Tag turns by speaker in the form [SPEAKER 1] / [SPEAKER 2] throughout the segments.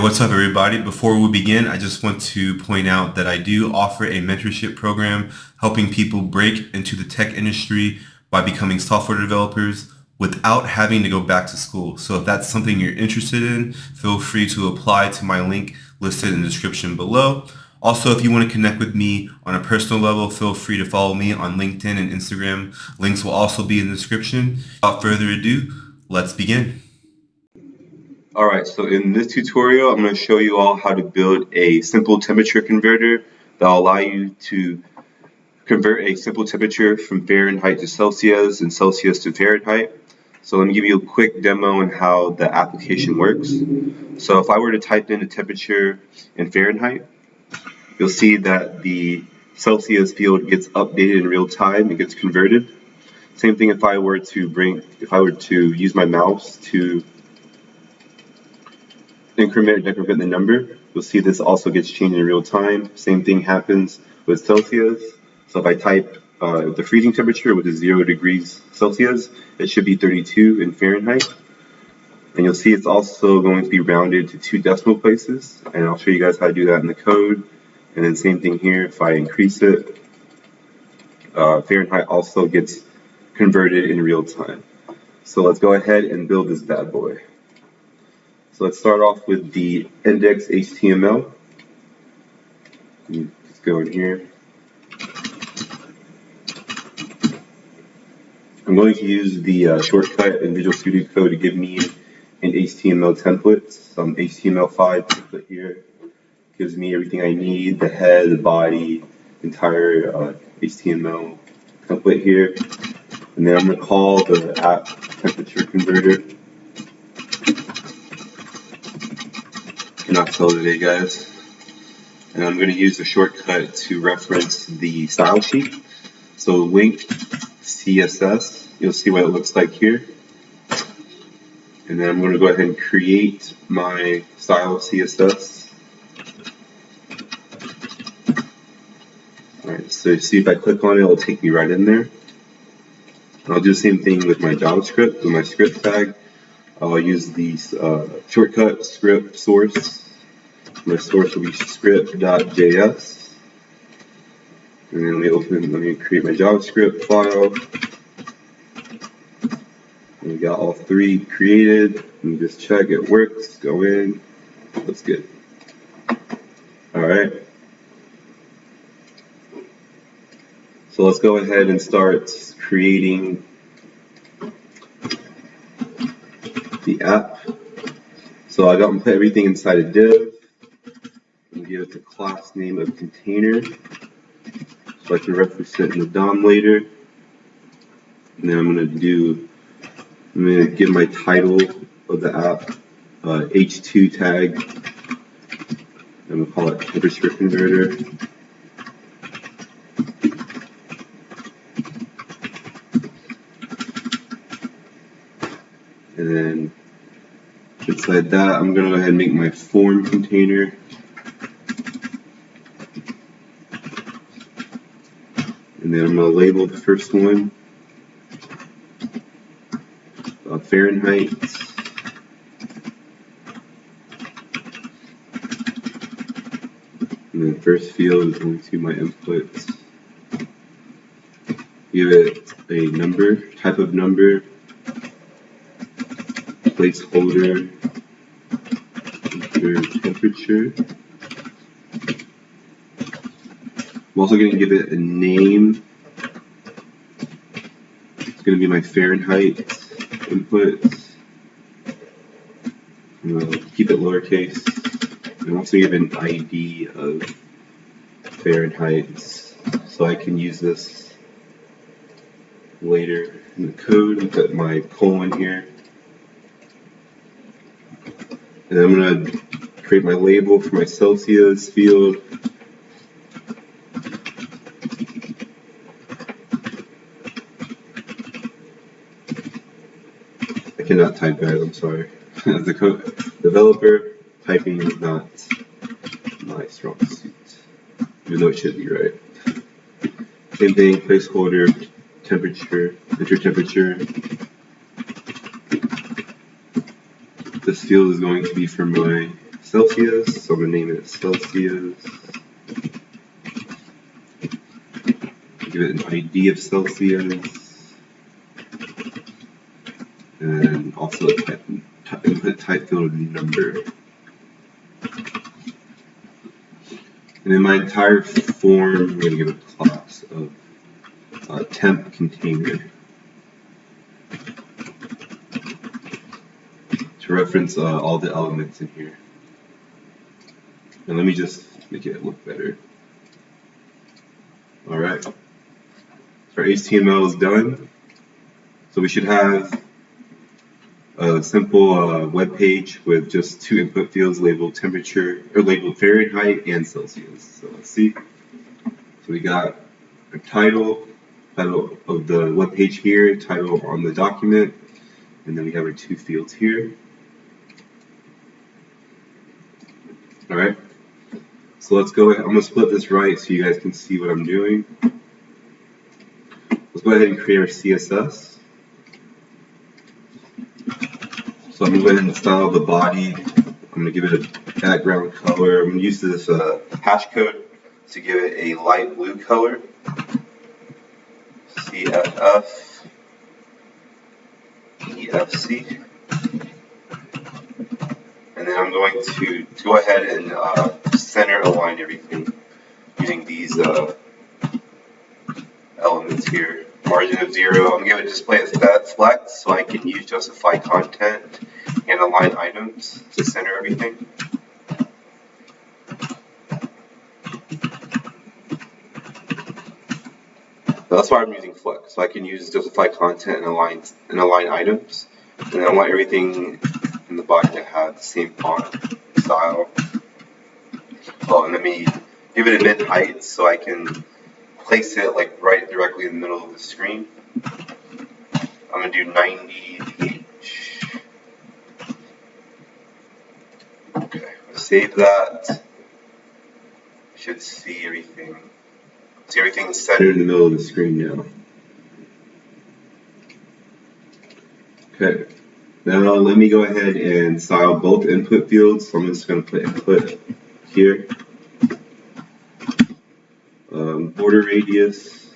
[SPEAKER 1] What's up, everybody? Before we begin, I just want to point out that I do offer a mentorship program helping people break into the tech industry by becoming software developers without having to go back to school. So if that's something you're interested in, feel free to apply to my link listed in the description below. Also, if you want to connect with me on a personal level, feel free to follow me on LinkedIn and Instagram. Links will also be in the description. Without further ado, let's begin. Alright, so in this tutorial, I'm going to show you all how to build a simple temperature converter that will allow you to convert a simple temperature from Fahrenheit to Celsius and Celsius to Fahrenheit. So let me give you a quick demo on how the application works. So if I were to type in the temperature in Fahrenheit, you'll see that the Celsius field gets updated in real time and gets converted. Same thing if I were to use my mouse to increment or decrement the number, you'll see this also gets changed in real time. Same thing happens with Celsius. So if I type the freezing temperature, which is 0 degrees Celsius, it should be 32 in Fahrenheit. And you'll see it's also going to be rounded to 2 decimal places. And I'll show you guys how to do that in the code. And then same thing here, if I increase it, Fahrenheit also gets converted in real time. So let's go ahead and build this bad boy. So let's start off with the index HTML. Just go in here. I'm going to use the shortcut in Visual Studio Code to give me an HTML template. Some HTML5 template here gives me everything I need: the head, the body, entire HTML template here. And then I'm going to call the app temperature converter. Cannot tell today, guys. And I'm going to use the shortcut to reference the style sheet. So link CSS, you'll see what it looks like here. And then I'm going to go ahead and create my style CSS. Alright, so see if I click on it, it'll take me right in there. And I'll do the same thing with my JavaScript, with my script tag. I'll use the shortcut script source. My source will be script.js. And then let me create my JavaScript file. And we got all 3 created. Let me just check it works. Go in. Looks good. Alright. So let's go ahead and start creating the app. So I got to put everything inside a div and give it the class name of container so I can reference it in the DOM later. And then I'm going to give my title of the app h2 tag. I'm going to call it temperature converter. And then inside that, I'm going to go ahead and make my form container. And then I'm going to label the first one Fahrenheit. And then first field is going to be my inputs. Give it a number, type of number, placeholder, temperature. I'm also going to give it a name. It's going to be my Fahrenheit inputs. I'm going to keep it lowercase. I'm also give an ID of Fahrenheit so I can use this later in the code and put my colon here. And I'm going to create my label for my Celsius field. I cannot type guys, I'm sorry. As a developer, typing is not my strong suit, even though it should be, right? Same thing, placeholder, temperature, enter temperature. This field is going to be for my Celsius, so I'm going to name it Celsius. Give it an ID of Celsius. And also a input type field number. And in my entire form, I'm going to give a class of temp container to reference all the elements in here. And let me just make it look better. All right. So our HTML is done. So we should have a simple web page with just two input fields labeled temperature, or labeled Fahrenheit and Celsius. So let's see. So we got a title of the web page here, title on the document, and then we have our two fields here. All right. So let's go ahead. I'm going to split this right so you guys can see what I'm doing. Let's go ahead and create our CSS. So I'm going to go ahead and style the body. I'm going to give it a background color. I'm going to use this hashcode to give it a light blue color. CFF EFC. And then I'm going to go ahead and center align everything using these elements here. Margin of 0, I'm going to give it display as flex so I can use justify content and align items to center everything. That's why I'm using flex, so I can use justify content and align items. And then I want everything in the body to have the same font style. Oh, and let me give it a mid height so I can place it like right directly in the middle of the screen. I'm going to do 90 each. Okay, save that. You should see everything. See everything centered in the middle of the screen now. Okay, now let me go ahead and style both input fields. So I'm just going to put input here. Border radius,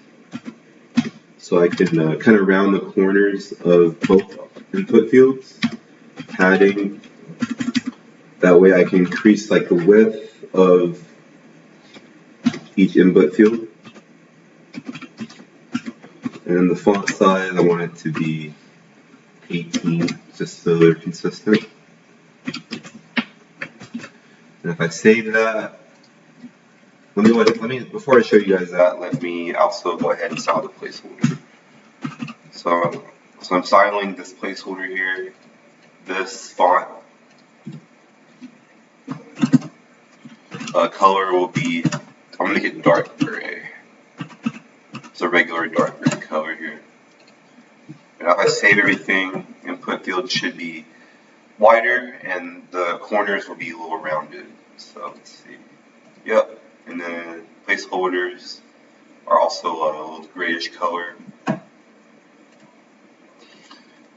[SPEAKER 1] so I can kind of round the corners of both input fields. Padding, that way I can increase like the width of each input field. And then the font size, I want it to be 18, just so they're consistent. And if I save that, let me before I show you guys that, let me also go ahead and style the placeholder. So I'm styling this placeholder here. This font color will be, I'm going to make it dark gray. It's a regular dark gray color here. And if I save everything, input field should be wider and the corners will be a little rounded. So let's see. Yep. And then placeholders are also a little grayish color.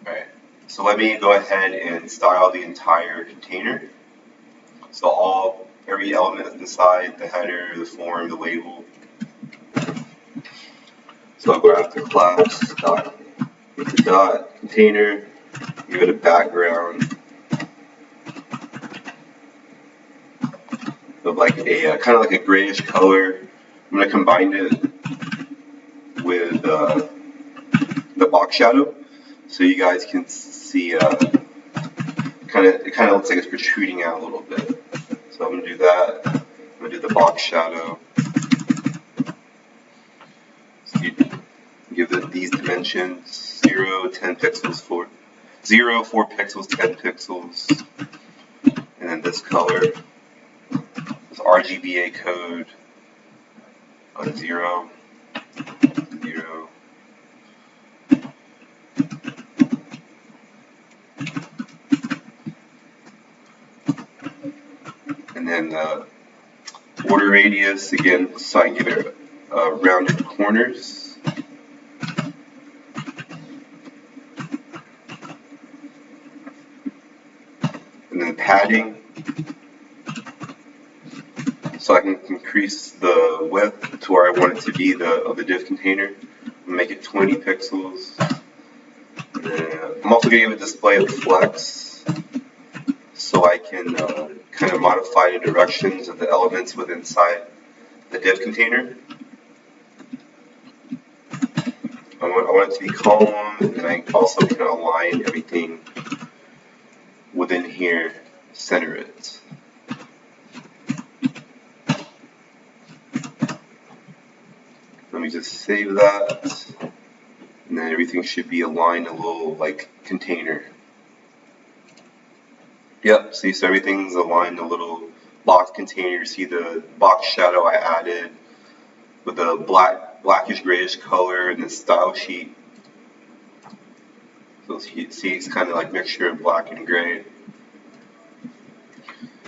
[SPEAKER 1] Alright, so let me go ahead and style the entire container. So every element inside, the header, the form, the label. So I'll go after class dot container, give it a background of like a kind of like a grayish color. I'm going to combine it with the box shadow so you guys can see it kind of looks like it's protruding out a little bit. So I'm going to do that. I'm going to do the box shadow. So give these dimensions 0, 10 pixels, 4 pixels, 10 pixels, and then this color. RGBA code on 0, 0. And then the border radius, again, so I can give it rounded corners. And then padding, so I can increase the width to where I want it to be of the div container. Make it 20 pixels. I'm also going to give a display of flex so I can kind of modify the directions of the elements within inside the div container. I want it to be column, and then I also can align everything within here, center it. Let me just save that, and then everything should be aligned a little like container. Yep, see, so everything's aligned a little box container. See the box shadow I added with the blackish grayish color and the style sheet. So you see it's kind of like mixture of black and gray.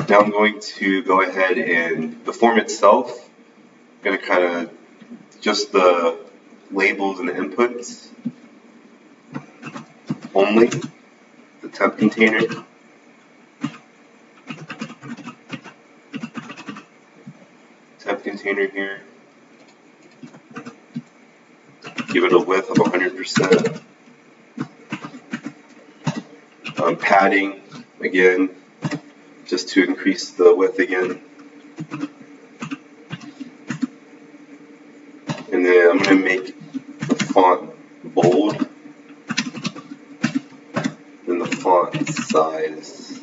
[SPEAKER 1] Now I'm going to go ahead and the form itself, I'm going to kind of just the labels and the inputs only, the temp container. Temp container here. Give it a width of 100%. Padding again, just to increase the width again. And then I'm going to make the font bold. And the font size,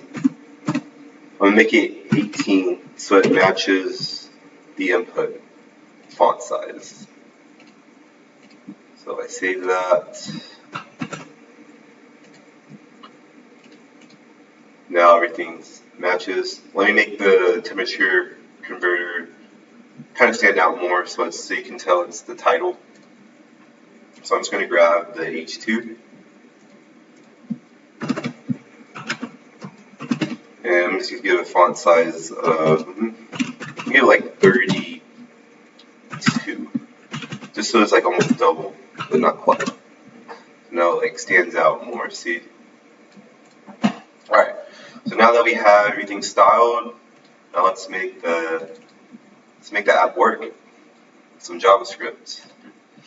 [SPEAKER 1] I'm going to make it 18 so it matches the input font size. So I save that. Now everything matches. Let me make the temperature converter kind of stand out more so you can tell it's the title. So I'm just going to grab the H2. And I'm just going to give a font size of, give it like 32. Just so it's like almost double, but not quite. Now it like stands out more, see? Alright, so now that we have everything styled, now let's make the app work with some JavaScript.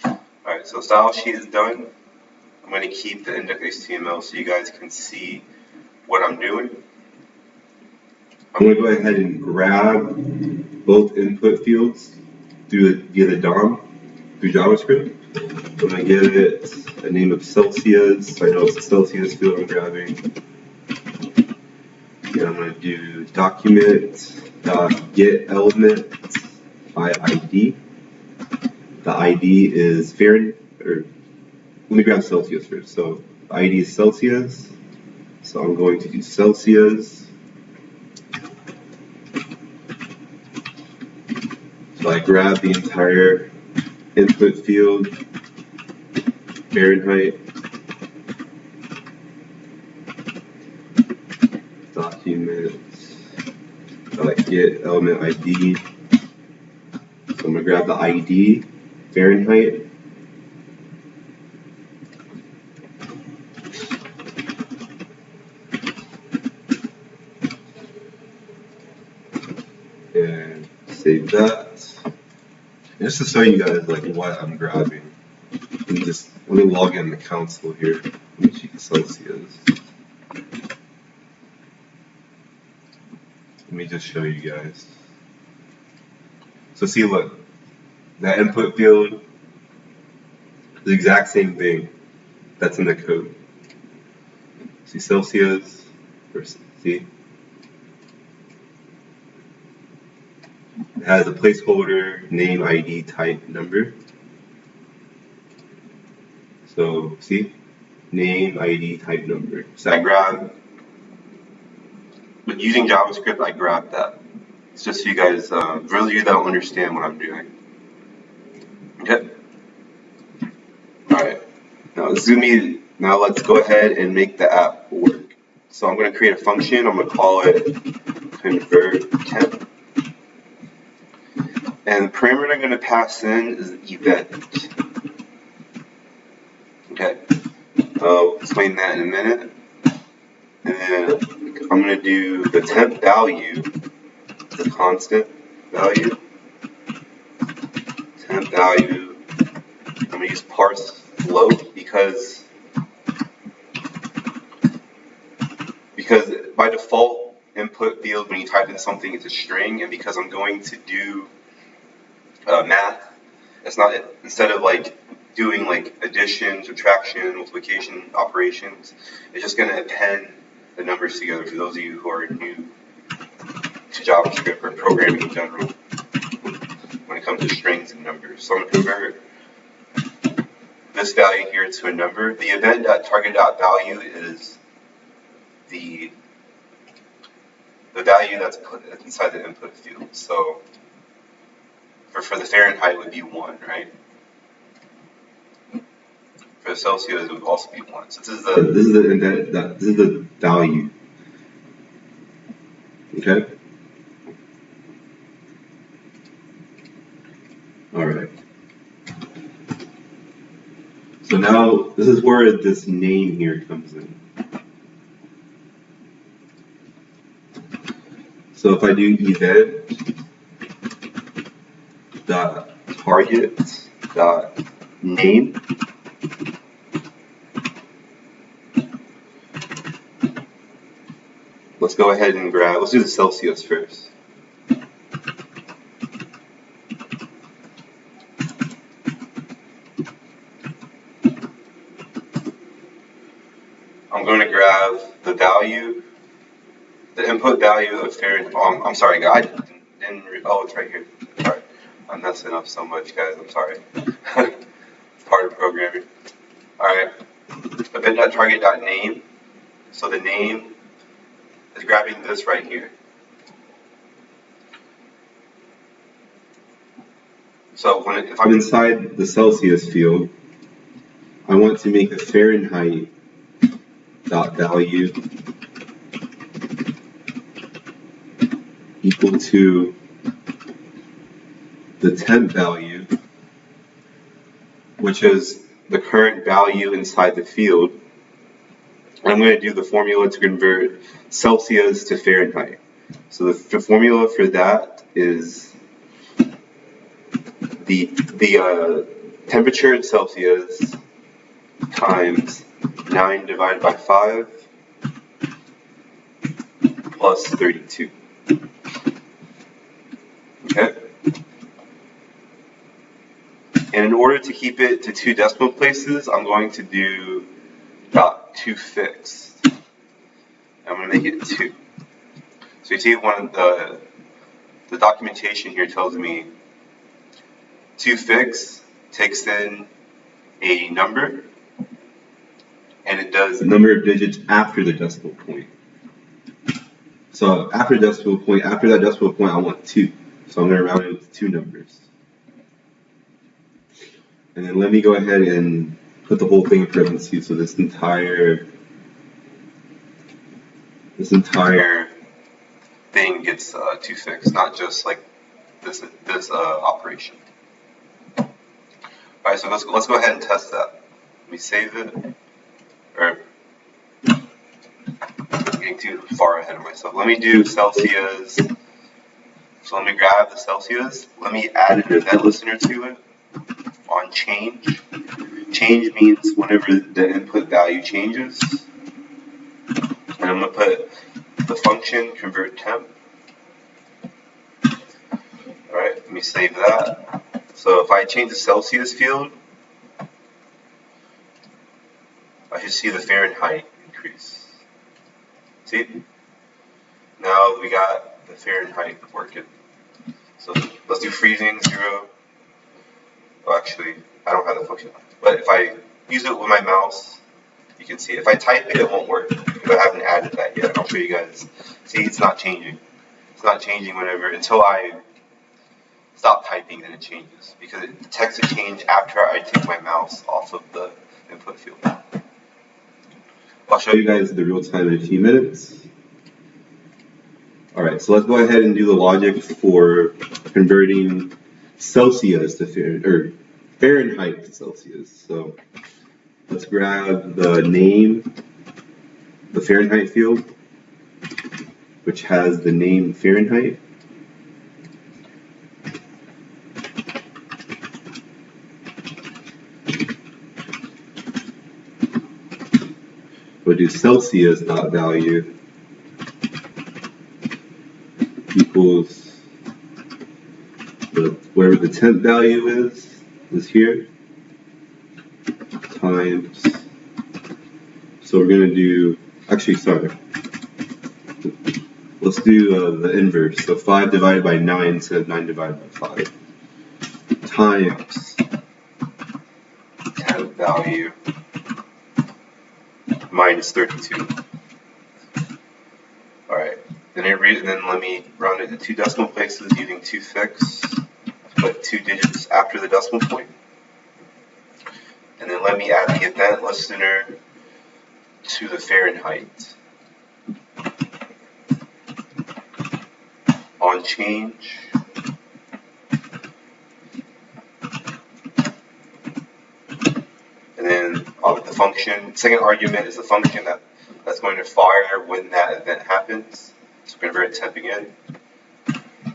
[SPEAKER 1] Alright, so style sheet is done. I'm going to keep the index.html so you guys can see what I'm doing. I'm going to go ahead and grab both input fields via the DOM through JavaScript. I'm going to give it a name of Celsius. I know it's a Celsius field I'm grabbing. And I'm going to do document.get element by ID. The ID is Fahrenheit, or let me grab Celsius first. So the ID is Celsius. So I'm going to do Celsius. So I grab the entire input field, Fahrenheit, document, get element ID. So I'm going to grab the ID, Fahrenheit, and save that. And just to show you guys like what I'm grabbing, let me log in the console here. Let me check Celsius. Let me just show you guys. So see, look, that input field, the exact same thing that's in the code. See Celsius, see? It has a placeholder, name, ID, type, number. So see, name, ID, type, number. So I grab, but using JavaScript, I grabbed that. It's just so you guys, really you don't understand what I'm doing. Okay. All right. Now let's go ahead and make the app work. So I'm going to create a function. I'm going to call it convert temp. And the parameter I'm going to pass in is an event. Okay. I'll explain that in a minute. And then I'm going to do the temp value, the constant. value, temp value. I'm going to use parse float because by default input field when you type in something it's a string, and because I'm going to do math, it's not, instead of like doing like addition, subtraction, multiplication operations, it's just going to append the numbers together for those of you who are new to JavaScript or programming in general when it comes to strings and numbers. So I'm going to convert this value here to a number. The event.target.value is the value that's put inside the input field. So for the Fahrenheit would be 1, right? For the Celsius it would also be 1. So this is the value. Okay. All right. So now this is where this name here comes in. So if I do event dot target dot name, let's go ahead and grab, let's do the Celsius first. I'm going to grab the value, the input value of Fahrenheit. Oh, I'm sorry, guys. Oh, it's right here. Sorry. I'm messing up so much, guys. I'm sorry. It's part of programming. Alright. Event.target.name. So the name is grabbing this right here. So if I'm inside the Celsius field, I want to make a Fahrenheit dot value equal to the temp value, which is the current value inside the field. And I'm going to do the formula to convert Celsius to Fahrenheit. So the formula for that is the temperature in Celsius times 9 divided by 5 plus 32. Okay? And in order to keep it to 2 decimal places, I'm going to do .toFixed. I'm going to make it 2. So you see one of the documentation here tells me toFixed takes in a number and it does the number of digits after the decimal point. So after that decimal point, I want 2. So I'm going to round it to 2 numbers. And then let me go ahead and put the whole thing in parentheses. So this entire thing gets toFixed, not just like this operation. All right, so let's go ahead and test that. Let me save it. Or I'm getting too far ahead of myself. Let me do Celsius. So let me grab the Celsius. Let me add an event listener to it on change. Change means whenever the input value changes. And I'm going to put the function convert temp. Alright, let me save that. So if I change the Celsius field, I should see the Fahrenheit increase. See? Now we got the Fahrenheit working. So let's do freezing 0. Well, actually, I don't have the function. But if I use it with my mouse, you can see it. If I type it, it won't work because I haven't added that yet. I'll show you guys. See, it's not changing. It's not changing until I stop typing, then it changes. Because it detects a change after I take my mouse off of the input field. I'll show you guys the real time in a few minutes. Alright, so let's go ahead and do the logic for converting Celsius to Fahrenheit to Celsius. So let's grab the name, the Fahrenheit field, which has the name Fahrenheit. we'll do Celsius dot value equals wherever the temp value is here, times, so we're going to do, actually, sorry, let's do the inverse, so 5 divided by 9 instead of 9 divided by 5, times temp value minus 32. Alright, then let me round it to 2 decimal places using 2 fix. Put 2 digits after the decimal point. And then let me add the event listener to the Fahrenheit. On change. And then the function, second argument is the function that's going to fire when that event happens. So we're going to convert temp again.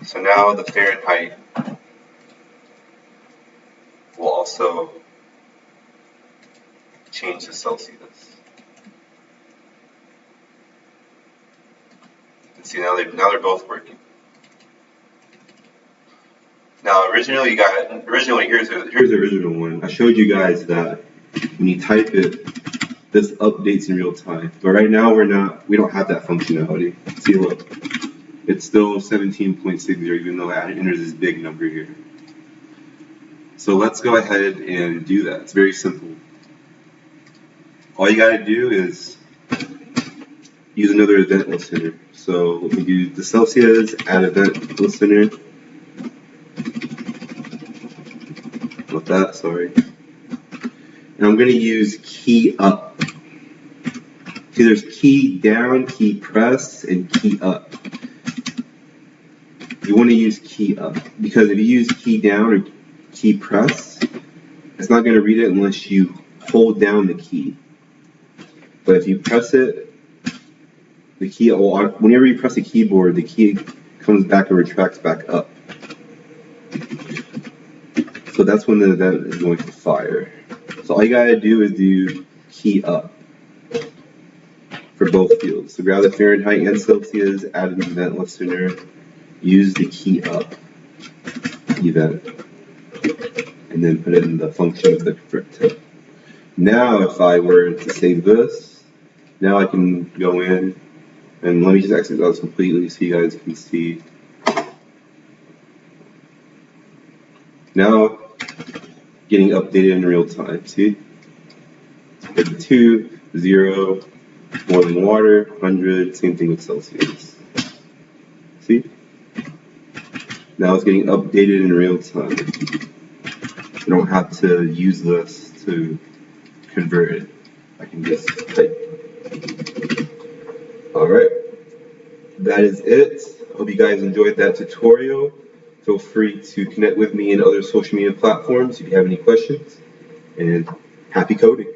[SPEAKER 1] So now the Fahrenheit will also change to Celsius. And see, now they're both working. Now originally here's the original one. I showed you guys that when you type it, this updates in real time. But right now we don't have that functionality. See, look, it's still 17.60 even though it enters this big number here. So let's go ahead and do that. It's very simple. All you gotta do is use another event listener. So we do the Celsius add event listener. Not that, sorry. And I'm gonna use key up. See, there's key down, key press, and key up. You want to use key up because if you use key down or key press, it's not going to read it unless you hold down the key. But if you press it, the key, whenever you press the keyboard, the key comes back and retracts back up. So that's when the event is going to fire. So all you gotta do is do key up for both fields. So grab the Fahrenheit and Celsius, add an event listener, use the key up event, and then put it in the function of the convert temp. Now if I were to save this, now I can go in and let me just exit this completely so you guys can see. Now getting updated in real time, see? Hit the 2, 0, more than water, 100, same thing with Celsius. See? Now it's getting updated in real time. I don't have to use this to convert it. I can just type. Alright, that is it. I hope you guys enjoyed that tutorial. Feel free to connect with me in other social media platforms if you have any questions. And happy coding.